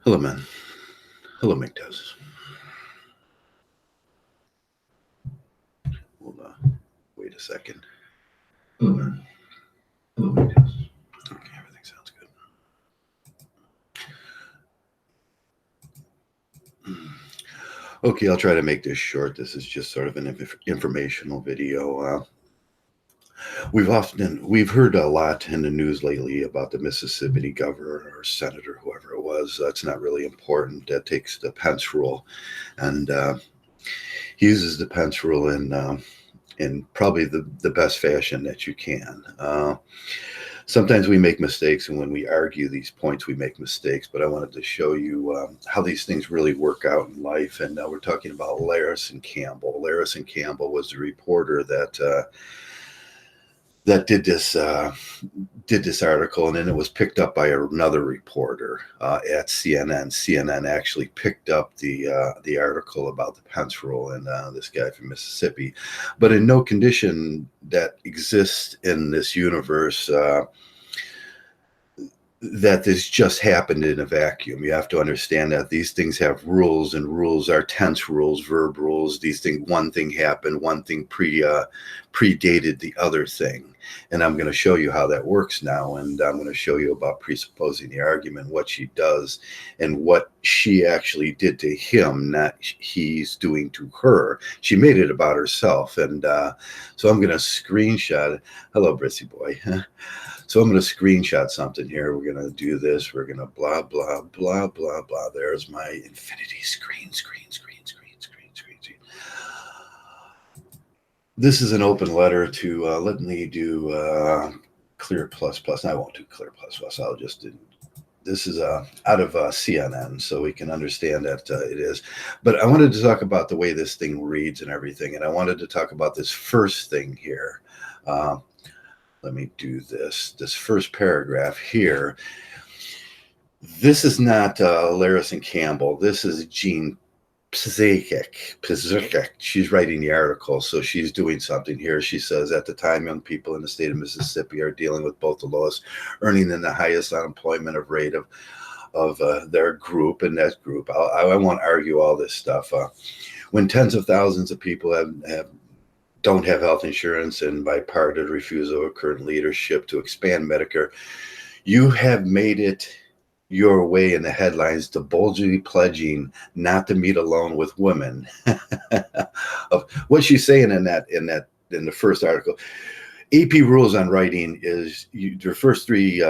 Hello, man. Hello, Mgtows. Hold on. Wait a second. Hello, man. Hello, Mgtows. Okay, everything sounds good. Okay, I'll try to make this short. This is just sort of an informational video. We've heard a lot in the news lately about the Mississippi governor or senator, whoever it was. That's not really important. That takes the Pence rule, and he uses the Pence rule in probably the best fashion that you can. Sometimes we make mistakes, and when we argue these points, we make mistakes. But I wanted to show you how these things really work out in life. And we're talking about Larison Campbell. Larison Campbell was the reporter that did this article, and then it was picked up by another reporter at CNN. CNN actually picked up the article about the Pence rule and this guy from Mississippi. But in no condition that exists in this universe that this just happened in a vacuum. You have to understand that these things have rules, and rules are tense rules, verb rules. These things, one thing happened, one thing predated the other thing. And I'm going to show you how that works now. And I'm going to show you about presupposing the argument, what she does, and what she actually did to him, not he's doing to her. She made it about herself. And so I'm going to screenshot it. Hello, Brissy boy. So I'm going to screenshot something here. We're going to do this. We're going to blah, blah, blah, blah, blah. There's my infinity screen. This is an open letter to, let me do clear plus plus. I won't do clear plus plus. I'll just do, this is out of CNN, so we can understand that it is. But I wanted to talk about the way this thing reads and everything. And I wanted to talk about this first thing here. Let me do this first paragraph here. This is not Larison Campbell. This is Jean Pizzic. She's writing the article, so she's doing something here. She says, at the time, young people in the state of Mississippi are dealing with both the lowest earning and the highest unemployment rate of their group, and that group. I won't argue all this stuff. When tens of thousands of people don't have health insurance, and by part of the refusal of current leadership to expand Medicare, you have made it your way in the headlines to boldly pledging not to meet alone with women. Of what she's saying in the first article. AP rules on writing is your first three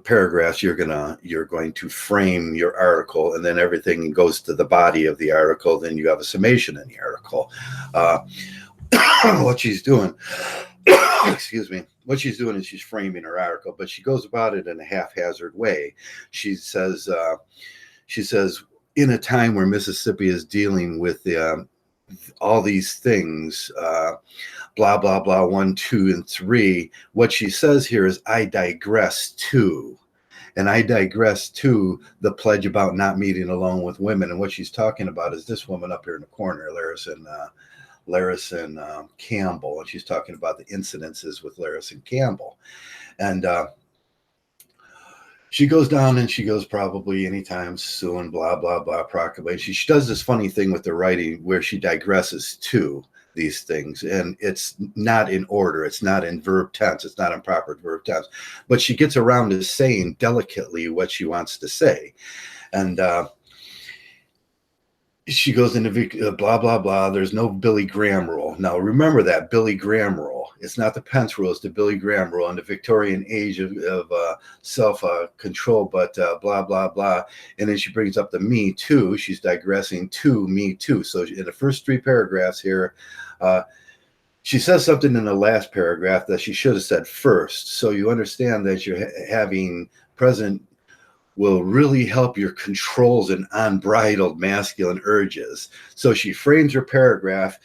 paragraphs. You're going to frame your article, and then everything goes to the body of the article. Then you have a summation in the article. What she's doing, excuse me, what she's doing is she's framing her article, but she goes about it in a haphazard way. She says, in a time where Mississippi is dealing with all these things, blah, blah, blah, 1, 2, and 3. What she says here is, I digress to. And I digress to the pledge about not meeting alone with women. And what she's talking about is this woman up here in the corner, Larison Campbell, and she's talking about the incidences with Larison Campbell. And she goes down and she goes, probably anytime soon, blah, blah, blah, proclamation. She does this funny thing with the writing where she digresses to these things, and it's not in order. It's not in verb tense. It's not in proper verb tense. But she gets around to saying delicately what she wants to say. And she goes into blah, blah, blah. There's no Billy Graham rule. Now, remember that Billy Graham rule. It's not the Pence rule. It's the Billy Graham rule in the Victorian age of self-control, but blah, blah, blah. And then she brings up the me too. She's digressing to me too. So in the first three paragraphs here, she says something in the last paragraph that she should have said first. So you understand that you're having present will really help your controls and unbridled masculine urges. So she frames her paragraph.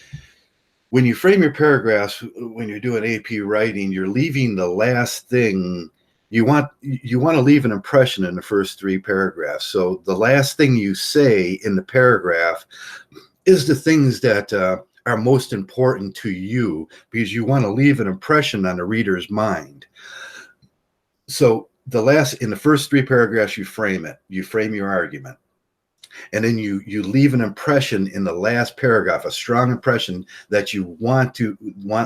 When you frame your paragraphs, when you're doing AP writing, you're leaving the last thing. You want to leave an impression in the first three paragraphs. So the last thing you say in the paragraph is the things that are most important to you, because you want to leave an impression on the reader's mind. So in the first 3 paragraphs, you frame it. You frame your argument. And then you leave an impression in the last paragraph, a strong impression that you want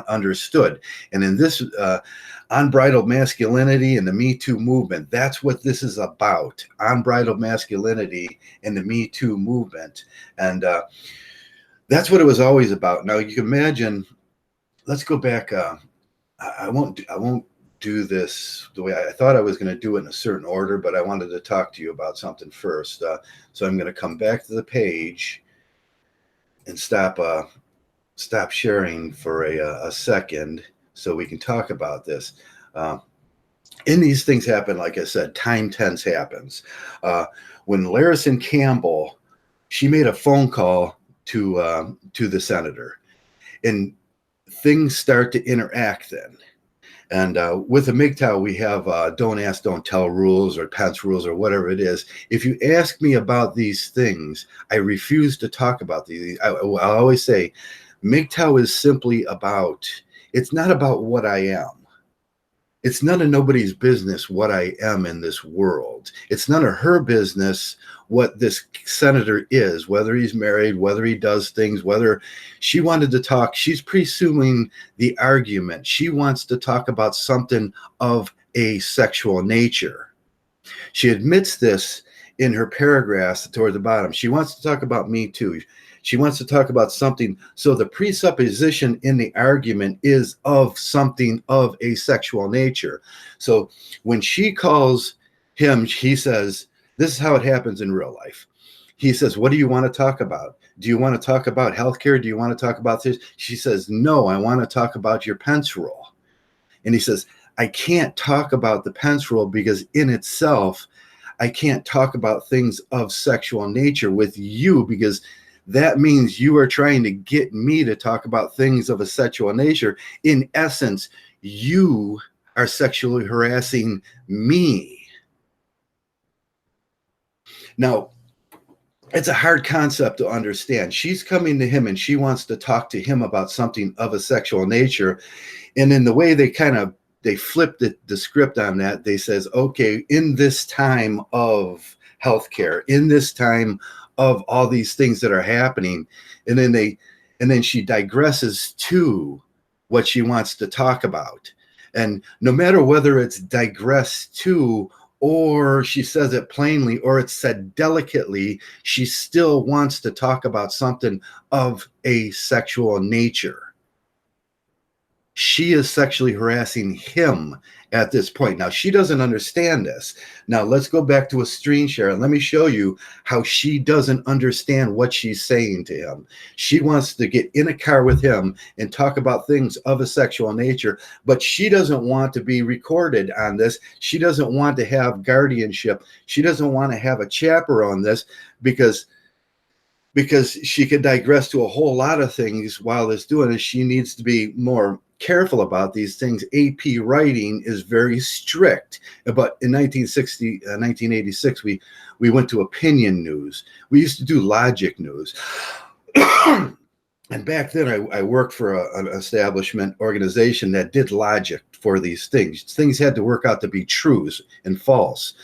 understood. And in this unbridled masculinity and the Me Too movement, that's what this is about. Unbridled masculinity and the Me Too movement. And that's what it was always about. Now you can imagine, let's go back. I won't do this the way I thought I was going to do it in a certain order, but I wanted to talk to you about something first. So I'm going to come back to the page and stop sharing for a second so we can talk about this. And these things happen, like I said, time tense happens. When Larison Campbell, she made a phone call to the senator, and things start to interact then. And with the Mgtow, we have don't ask, don't tell rules, or Pence rules, or whatever it is. If you ask me about these things, I refuse to talk about these. I always say, Mgtow is simply about, it's not about what I am. It's none of nobody's business what I am in this world. It's none of her business what this senator is, whether he's married, whether he does things, whether she wanted to talk. She's presuming the argument. She wants to talk about something of a sexual nature. She admits this in her paragraphs toward the bottom. She wants to talk about Me Too. She wants to talk about something. So the presupposition in the argument is of something of a sexual nature. So when she calls him, he says, this is how it happens in real life. He says, what do you want to talk about? Do you want to talk about healthcare? Do you want to talk about this? She says, no, I want to talk about your Pence rule. And he says, I can't talk about the Pence rule because in itself, I can't talk about things of sexual nature with you, because that means you are trying to get me to talk about things of a sexual nature. In essence, you are sexually harassing me. Now, it's a hard concept to understand. She's coming to him and she wants to talk to him about something of a sexual nature. And in the way they flip the script on that, they says, okay, in this time of healthcare, in this time of all these things that are happening, and then she digresses to what she wants to talk about. And no matter whether it's digressed to, or she says it plainly, or it's said delicately, she still wants to talk about something of a sexual nature. She is sexually harassing him at this point. Now, she doesn't understand this. Now, let's go back to a screen share and let me show you how she doesn't understand what she's saying to him. She wants to get in a car with him and talk about things of a sexual nature, but she doesn't want to be recorded on this. She doesn't want to have guardianship. She doesn't want to have a chaperone on this because she could digress to a whole lot of things while it's doing it. She needs to be more careful about these things. AP writing is very strict. But in 1986, we went to opinion news. We used to do logic news. And back then I worked for an establishment organization that did logic for these things. Things had to work out to be truths and false.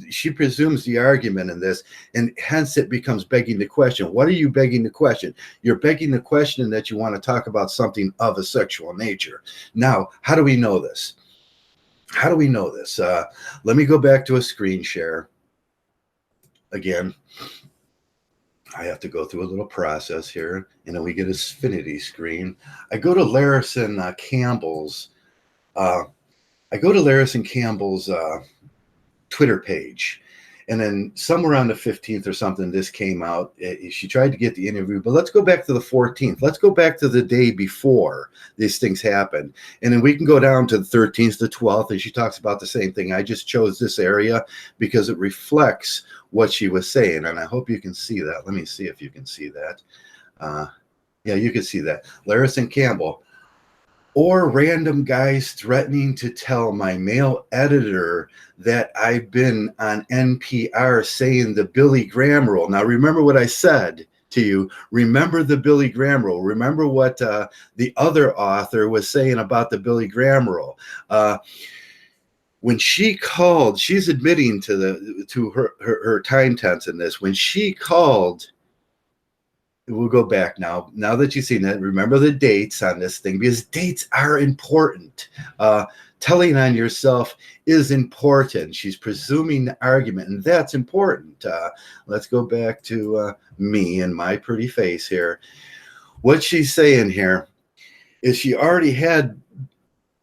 She presumes the argument in this, and hence it becomes begging the question. What are you begging the question? You're begging the question that you want to talk about something of a sexual nature. Now, how do we know this? How do we know this? Let me go back to a screen share. Again, I have to go through a little process here, and then we get a Sfinity screen. I go to Larison Campbell's. Twitter page, and then somewhere on the 15th or something, this came out. She tried to get the interview, but let's go back to the 14th. Let's go back to the day before these things happened, and then we can go down to the 13th, the 12th, and she talks about the same thing. I just chose this area because it reflects what she was saying, and I hope you can see that. Let me see if you can see that. Yeah, you can see that. Larison Campbell. Or random guys threatening to tell my male editor that I've been on NPR saying the Billy Graham rule. Now, remember what I said to you. Remember the Billy Graham rule. Remember what the other author was saying about the Billy Graham rule. when she called, she's admitting to her time tense in this. When she called, we'll go back now. Now that you've seen that, remember the dates on this thing, because dates are important. Telling on yourself is important. She's presuming the argument, and that's important. Let's go back to me and my pretty face here. What she's saying here is she already had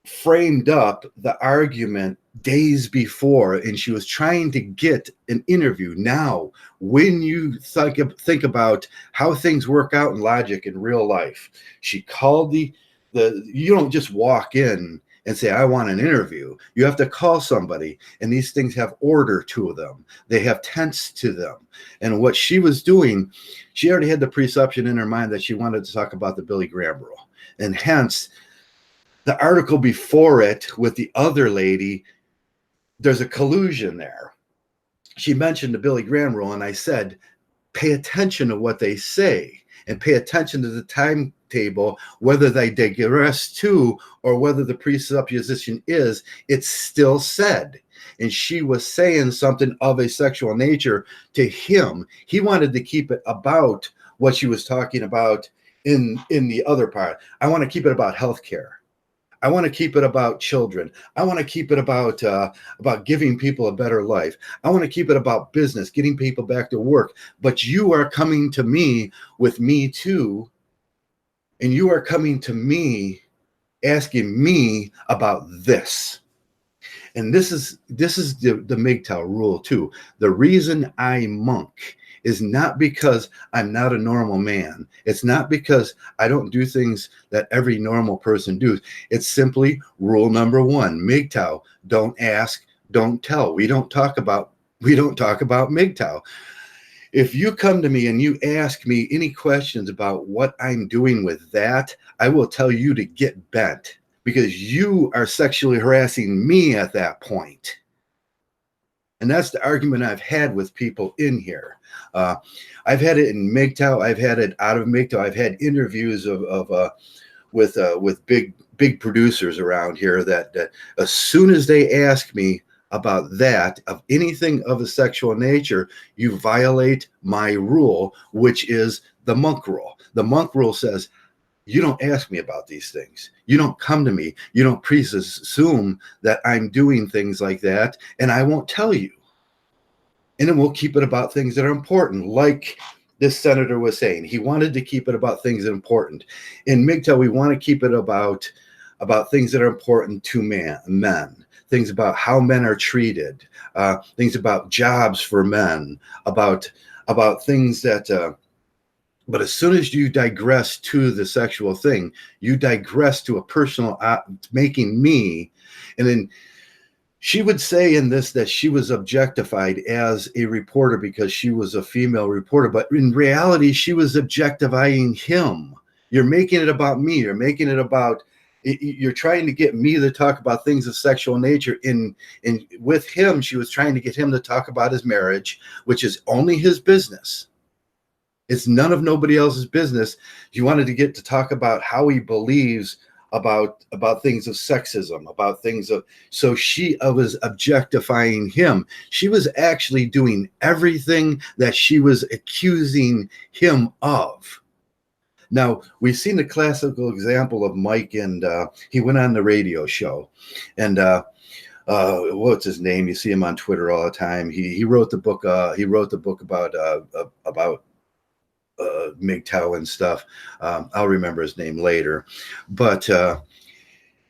framed up the argument days before, and she was trying to get an interview. Now, when you think about how things work out in logic in real life, she called the you don't just walk in and say, I want an interview. You have to call somebody, and these things have order to them. They have tense to them. And what she was doing, she already had the presumption in her mind that she wanted to talk about the Billy Graham rule. And hence, the article before it with the other lady, there's a collusion there. She mentioned the Billy Graham rule, and I said, pay attention to what they say and pay attention to the timetable, whether they digress to or whether the presupposition is, it's still said. And she was saying something of a sexual nature to him. He wanted to keep it about what she was talking about in the other part. I want to keep it about healthcare. I want to keep it about children. I want to keep it about giving people a better life. I want to keep it about business, getting people back to work. But you are coming to me with Me Too, and you are coming to me asking me about this. And this is the Mgtow rule too. The reason I monk is not because I'm not a normal man. It's not because I don't do things that every normal person does. It's simply rule number one. Mgtow, don't ask, don't tell. We don't talk about Mgtow. If you come to me and you ask me any questions about what I'm doing with that, I will tell you to get bent, because you are sexually harassing me at that point. And that's the argument I've had with people in here. I've had it in Mgtow. I've had it out of Mgtow. I've had interviews with big producers around here that as soon as they ask me about that, of anything of a sexual nature, you violate my rule, which is the monk rule. The monk rule says, you don't ask me about these things. You don't come to me. You don't presume that I'm doing things like that, and I won't tell you. And then we'll keep it about things that are important, like this senator was saying. He wanted to keep it about things that are important. In Mgtow, we want to keep it about things that are important to men, things about how men are treated, things about jobs for men, about things that... But as soon as you digress to the sexual thing, you digress to a personal, making me. And then she would say in this that she was objectified as a reporter because she was a female reporter. But in reality, she was objectifying him. You're making it about me. You're making it about, you're trying to get me to talk about things of sexual nature. With him, she was trying to get him to talk about his marriage, which is only his business. It's none of nobody else's business. She wanted to get to talk about how he believes about things of sexism, about things of, so she was objectifying him. She was actually doing everything that she was accusing him of. Now, we've seen the classical example of Mike, and he went on the radio show, and what's his name? You see him on Twitter all the time. He wrote the book. He wrote the book about Mgtow and stuff. I'll remember his name later, but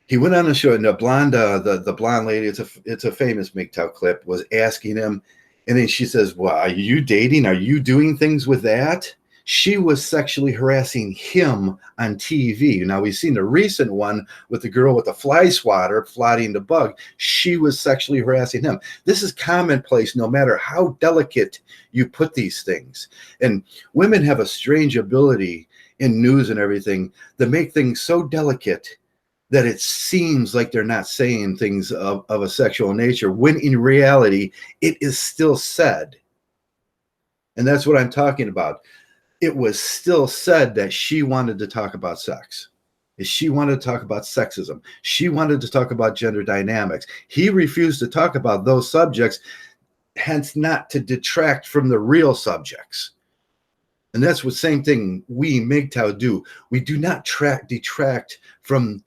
he went on the show, and the blonde lady, it's a famous Mgtow clip, was asking him, and then she says, well, are you dating? Are you doing things with that? She was sexually harassing him on TV. Now, we've seen the recent one with the girl with the fly swatter swatting the bug. She was sexually harassing him. This is commonplace no matter how delicate you put these things. And women have a strange ability in news and everything to make things so delicate that it seems like they're not saying things of a sexual nature, when in reality, it is still said. And that's what I'm talking about. It was still said that she wanted to talk about sex. is she wanted to talk about sexism. She wanted to talk about gender dynamics. He refused to talk about those subjects, hence not to detract from the real subjects. And that's what same thing we Mgtow do. We do not detract from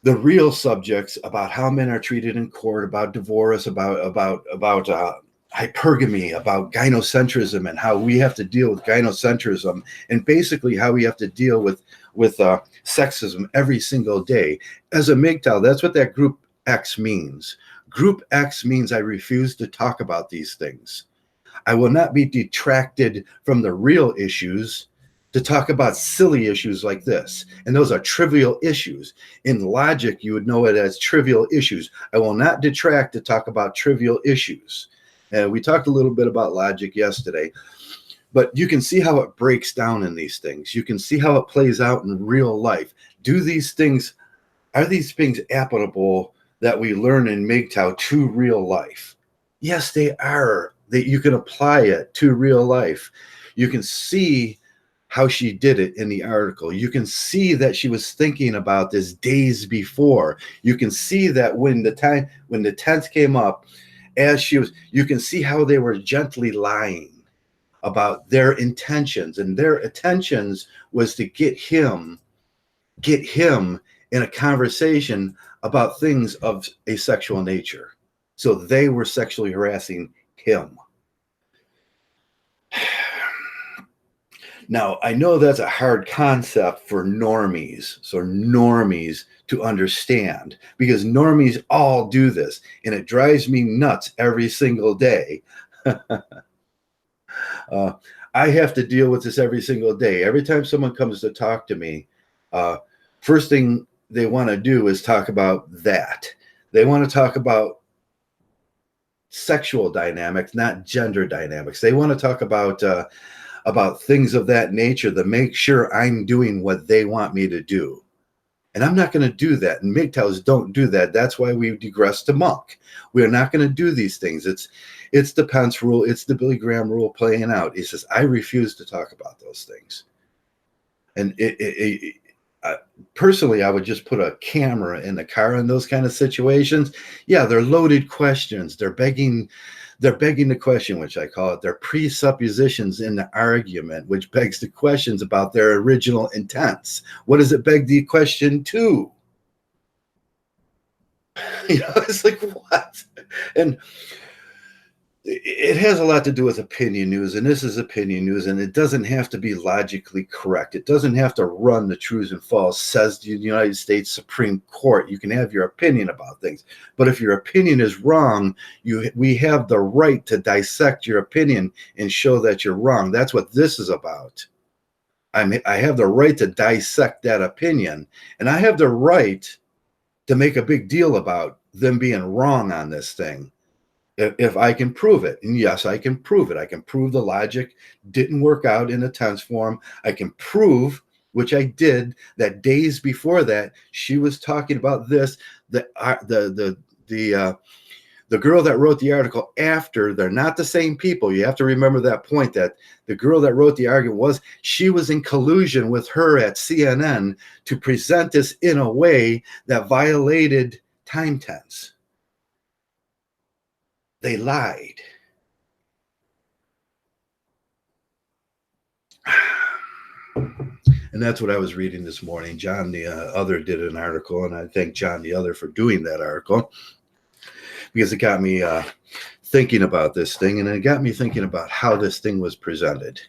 the real subjects about how men are treated in court, about divorce, about hypergamy, about gynocentrism, and how we have to deal with gynocentrism, and basically how we have to deal with sexism every single day. As a Mgtow, that's what that group X means. Group X means I refuse to talk about these things. I will not be detracted from the real issues to talk about silly issues like this. And those are trivial issues. In logic, you would know it as trivial issues. I will not detract to talk about trivial issues. And we talked a little bit about logic yesterday, but you can see how it breaks down in these things. You can see how it plays out in real life. Are these things applicable that we learn in Mgtow to real life? Yes, they are. That you can apply it to real life. You can see how she did it in the article. You can see that she was thinking about this days before. You can see that when the 10th came up, you can see how they were gently lying about their intentions, and their intentions was to get him in a conversation about things of a sexual nature. So they were sexually harassing him. Now, I know that's a hard concept for normies to understand, because normies all do this, and it drives me nuts every single day. I have to deal with this every single day. Every time someone comes to talk to me, first thing they want to do is talk about that. They want to talk about sexual dynamics, not gender dynamics. They want to talk about things of that nature to make sure I'm doing what they want me to do. And I'm not going to do that. And Mgtows don't do that. That's why we digress to monk. We're not going to do these things. It's the Pence rule. It's the Billy Graham rule playing out. He says, I refuse to talk about those things. And personally, I would just put a camera in the car in those kind of situations. Yeah, they're loaded questions. They're begging the question, which I call it. They're presuppositions in the argument, which begs the questions about their original intents. What does it beg the question to? It's like, what? And it has a lot to do with opinion news, and this is opinion news, and it doesn't have to be logically correct. It doesn't have to run the trues and false, says the United States Supreme Court. You can have your opinion about things, but if your opinion is wrong, we have the right to dissect your opinion and show that you're wrong. That's what this is about. I have the right to dissect that opinion, and I have the right to make a big deal about them being wrong on this thing. If I can prove it, and yes, I can prove it. I can prove the logic didn't work out in the tense form. I can prove, which I did, that days before that she was talking about this. The girl that wrote the article after, they're not the same people. You have to remember that point, that the girl that wrote the argument she was in collusion with her at CNN to present this in a way that violated time tense. They lied. And that's what I was reading this morning. John the other did an article, and I thank John the other for doing that article, because it got me thinking about this thing, and it got me thinking about how this thing was presented.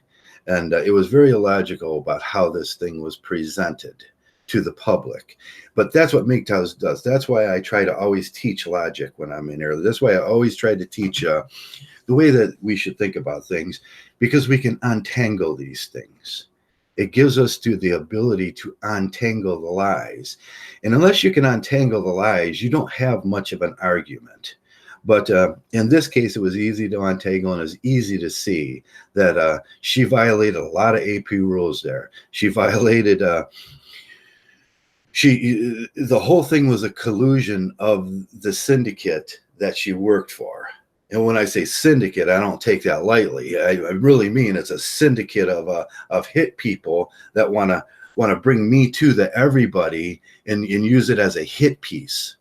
And it was very illogical about how this thing was presented to the public. But that's what Mgtows does. That's why I try to always teach logic when I'm in here. That's why I always try to teach the way that we should think about things, because we can untangle these things. It gives us the ability to untangle the lies. And unless you can untangle the lies, you don't have much of an argument. But in this case, it was easy to untangle, and it was easy to see that she violated a lot of AP rules there. She violated... the whole thing was a collusion of the syndicate that she worked for. And when I say syndicate, I don't take that lightly. I really mean it's a syndicate of hit people that want to want to bring me to the everybody and use it as a hit piece.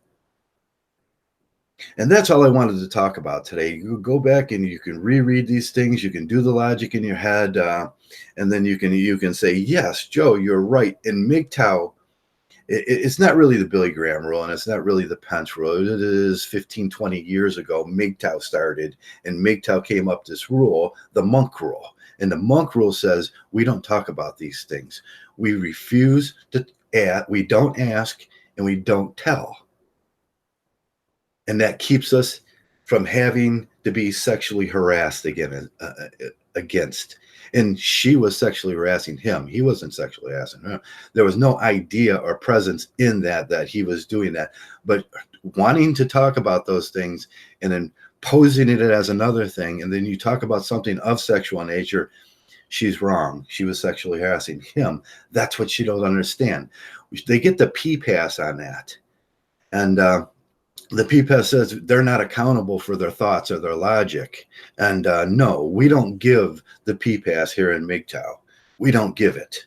And that's all I wanted to talk about today. You go back and you can reread these things. You can do the logic in your head, and then you can say, yes, Joe, you're right. In Mgtow, it's not really the Billy Graham rule, and it's not really the Pence rule. It is 15, 20 years ago, Mgtow started, and Mgtow came up this rule, the monk rule. And the monk rule says we don't talk about these things. We refuse to we don't ask, and we don't tell. And that keeps us from having to be sexually harassed against. And she was sexually harassing him. He wasn't sexually harassing her. There was no idea or presence in that he was doing that. But wanting to talk about those things and then posing it as another thing, and then you talk about something of sexual nature, she's wrong. She was sexually harassing him. That's what she don't understand. They get the P pass on that. And the PPAS says they're not accountable for their thoughts or their logic. And no, we don't give the PPAS here in Mgtow. We don't give it.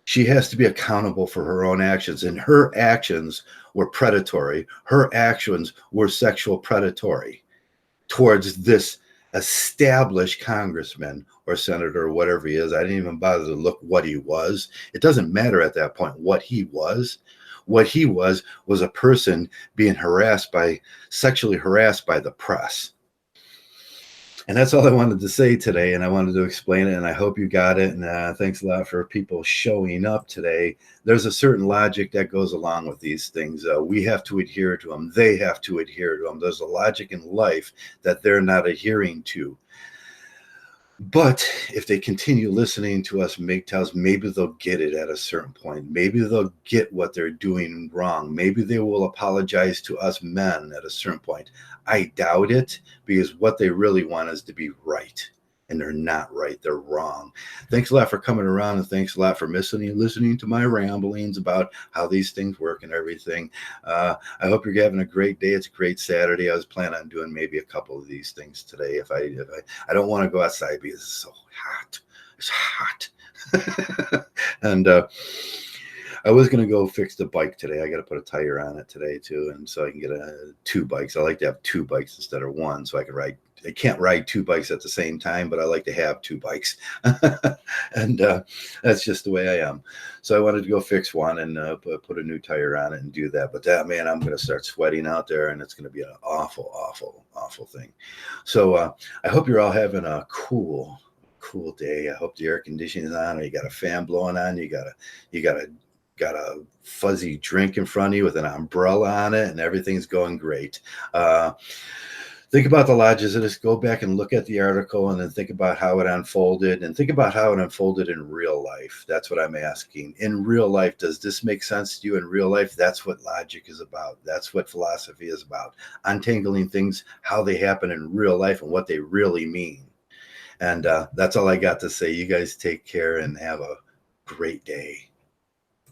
She has to be accountable for her own actions, and her actions were predatory. Her actions were sexual predatory towards this established congressman or senator or whatever he is. I didn't even bother to look what he was. It doesn't matter at that point what he was. What he was a person being sexually harassed by the press. And that's all I wanted to say today, and I wanted to explain it, and I hope you got it. And thanks a lot for people showing up today. There's a certain logic that goes along with these things. We have to adhere to them. They have to adhere to them. There's a logic in life that they're not adhering to. But if they continue listening to us Mgtows, maybe they'll get it at a certain point. Maybe they'll get what they're doing wrong. Maybe they will apologize to us men at a certain point. I doubt it, because what they really want is to be right. And they're not right. They're wrong. Thanks a lot for coming around, and thanks a lot for listening to my ramblings about how these things work and everything. I hope you're having a great day. It's a great Saturday. I was planning on doing maybe a couple of these things today. If I don't want to go outside because it's so hot. It's hot. And I was going to go fix the bike today. I got to put a tire on it today too, and so I can get two bikes. I like to have two bikes instead of one, so I can ride. I can't ride two bikes at the same time, but I like to have two bikes. And that's just the way I am. So I wanted to go fix one and put a new tire on it and do that. But man, I'm going to start sweating out there, and it's going to be an awful, awful, awful thing. So I hope you're all having a cool day. I hope the air conditioning is on, or you got a fan blowing on. You got a fuzzy drink in front of you with an umbrella on it, and everything's going great. Think about the logic of this. Go back and look at the article, and then think about how it unfolded, and think about how it unfolded in real life. That's what I'm asking. In real life, does this make sense to you in real life? That's what logic is about. That's what philosophy is about. Untangling things, how they happen in real life, and what they really mean. And that's all I got to say. You guys take care and have a great day.